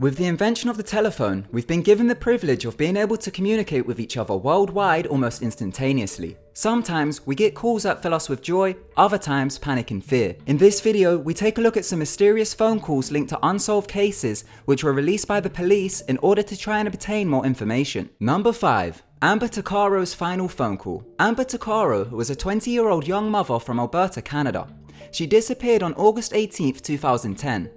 With the invention of the telephone, we've been given the privilege of being able to communicate with each other worldwide almost instantaneously. Sometimes we get calls that fill us with joy, other times panic and fear. In this video, we take a look at some mysterious phone calls linked to unsolved cases which were released by the police in order to try and obtain more information. Number 5. Umberto Caro's final phone call. Umberto Caro was a 20-year-old young mother from Alberta, Canada. She disappeared on August 18, 2010.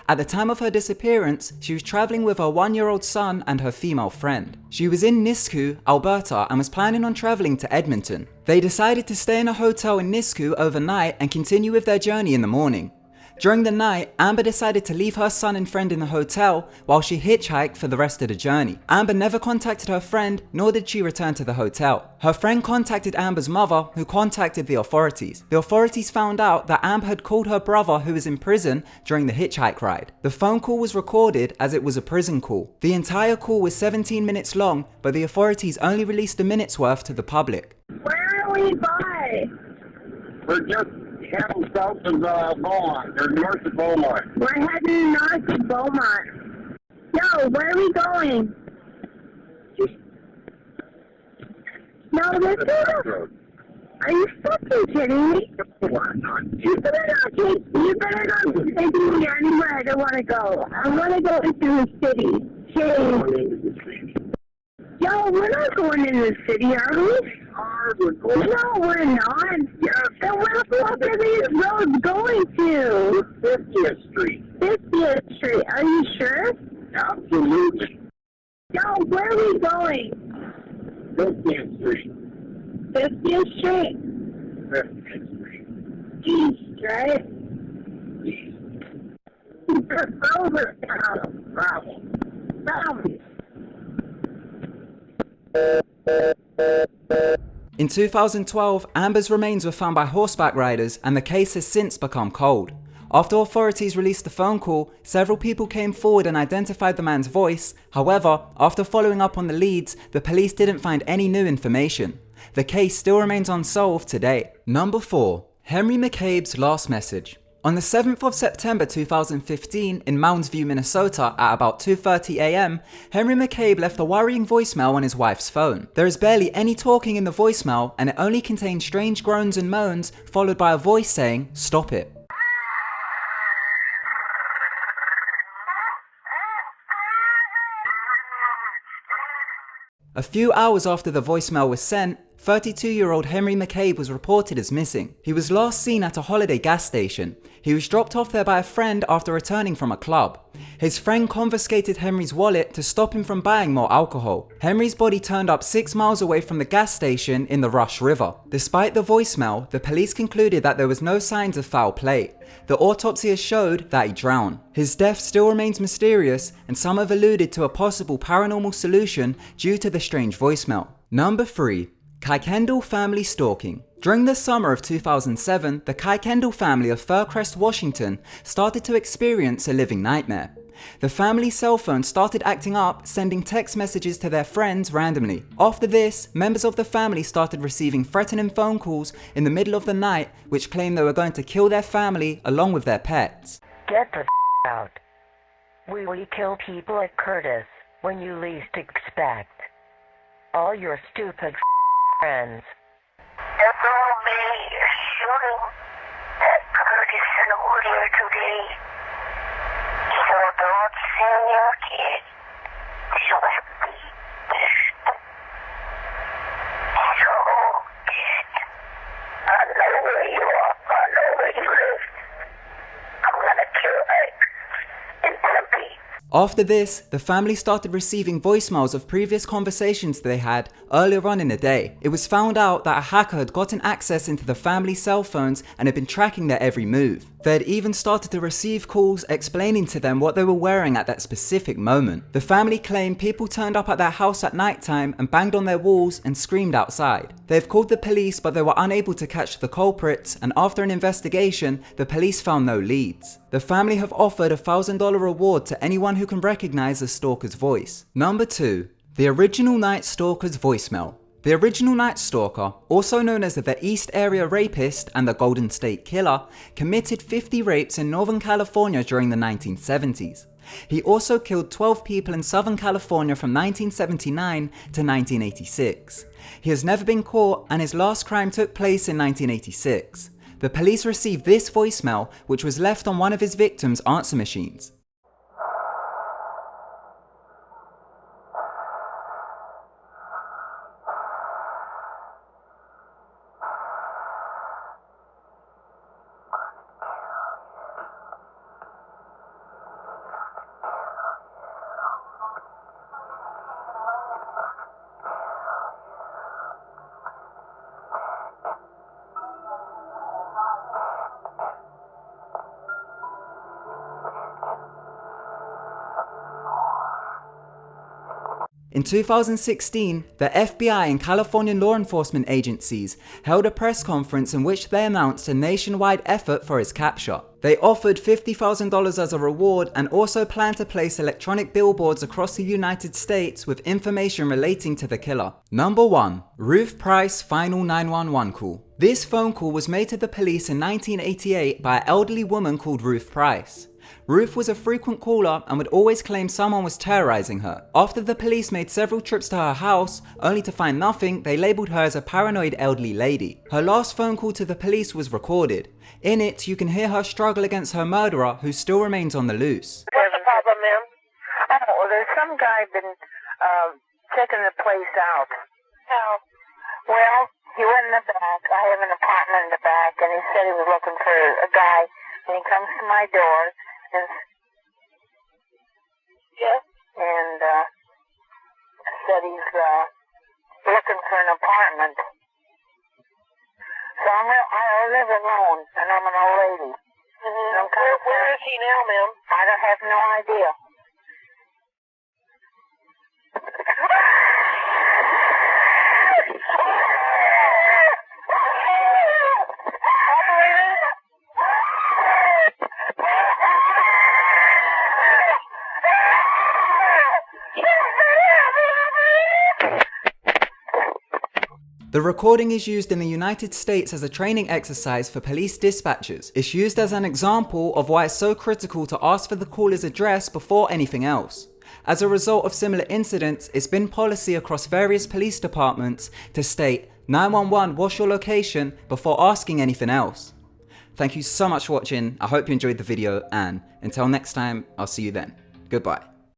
At the time of her disappearance, she was traveling with her 1-year-old son and her female friend. She was in Nisku, Alberta, and was planning on traveling to Edmonton. They decided to stay in a hotel in Nisku overnight and continue with their journey in the morning. During the night, Amber decided to leave her son and friend in the hotel while she hitchhiked for the rest of the journey. Amber never contacted her friend, nor did she return to the hotel. Her friend contacted Amber's mother, who contacted the authorities. The authorities found out that Amber had called her brother, who was in prison, during the hitchhike ride. The phone call was recorded as it was a prison call. The entire call was 17 minutes long, but the authorities only released a minute's worth to the public. Where are we by? We're just heading south of Beaumont, or north of Beaumont. We're heading north of Beaumont. Yo, where are we going? Just No, this the is back road. Are you fucking kidding me? We're not. You better not take me anywhere I don't want to go. I want to go into the city. Shame. Yo, we're not going into the city, are we? We're going. No, we're not. Yes. Then where the fuck are these roads going to? 50th Street. 50th Street. Are you sure? Absolutely. Yo, where are we going? 50th Street. 50th Street. 50th Street. East, right? Over. Travel. In 2012, Amber's remains were found by horseback riders, and the case has since become cold. After authorities released the phone call, several people came forward and identified the man's voice. However, after following up on the leads, the police didn't find any new information. The case still remains unsolved today. Number 4. Henry McCabe's last message. On the 7th of September 2015 in Mounds View, Minnesota at about 2:30 AM, Henry McCabe left a worrying voicemail on his wife's phone. There is barely any talking in the voicemail, and it only contains strange groans and moans followed by a voice saying, "Stop it." A few hours after the voicemail was sent, 32-year-old Henry McCabe was reported as missing. He was last seen at a holiday gas station. He was dropped off there by a friend after returning from a club. His friend confiscated Henry's wallet to stop him from buying more alcohol. Henry's body turned up 6 miles away from the gas station in the Rush River. Despite the voicemail, the police concluded that there was no signs of foul play. The autopsy has showed that he drowned. His death still remains mysterious, and some have alluded to a possible paranormal solution due to the strange voicemail. Number 3. Kuykendall family stalking. During the summer of 2007, the Kuykendall family of Fircrest, Washington started to experience a living nightmare. The family's cell phone started acting up, sending text messages to their friends randomly. After this, members of the family started receiving threatening phone calls in the middle of the night which claimed they were going to kill their family along with their pets. Get the out. We will kill people at Curtis when you least expect. All your stupid friends. That's all me shooting at Curtis earlier today. So don't send your kid. She'll have to be pissed. So, kid, I know where you are. I know where you live. I'm gonna kill Ike in Tempe. After this, the family started receiving voicemails of previous conversations they had earlier on in the day. It was found out that a hacker had gotten access into the family's cell phones and had been tracking their every move. They had even started to receive calls explaining to them what they were wearing at that specific moment. The family claimed people turned up at their house at nighttime and banged on their walls and screamed outside. They've called the police, but they were unable to catch the culprits, and after an investigation, the police found no leads. The family have offered a $1,000 reward to anyone who can recognize the stalker's voice. Number 2. The original Night Stalker's voicemail. The original Night Stalker, also known as the East Area Rapist and the Golden State Killer, committed 50 rapes in Northern California during the 1970s. He also killed 12 people in Southern California from 1979 to 1986. He has never been caught, and his last crime took place in 1986. The police received this voicemail, which was left on one of his victims' answer machines. In 2016, the FBI and California law enforcement agencies held a press conference in which they announced a nationwide effort for his capture. They offered $50,000 as a reward and also planned to place electronic billboards across the United States with information relating to the killer. Number 1. Ruth Price Final 911 Call. This phone call was made to the police in 1988 by an elderly woman called Ruth Price. Ruth was a frequent caller and would always claim someone was terrorizing her. After the police made several trips to her house, only to find nothing, they labeled her as a paranoid elderly lady. Her last phone call to the police was recorded. In it, you can hear her struggle against her murderer, who still remains on the loose. What's the problem, ma'am? Oh, there's some guy been checking the place out. How? Well, he went in the back. I have an apartment in the back, and he said he was looking for a guy, and he comes to my door. Yes. And said he's looking for an apartment. So I live alone, and I'm an old lady. Mm-hmm. Where is he now, ma'am? I don't have no idea. The recording is used in the United States as a training exercise for police dispatchers. It's used as an example of why it's so critical to ask for the caller's address before anything else. As a result of similar incidents, it's been policy across various police departments to state 911, what's your location, before asking anything else. Thank you so much for watching. I hope you enjoyed the video, and until next time, I'll see you then. Goodbye.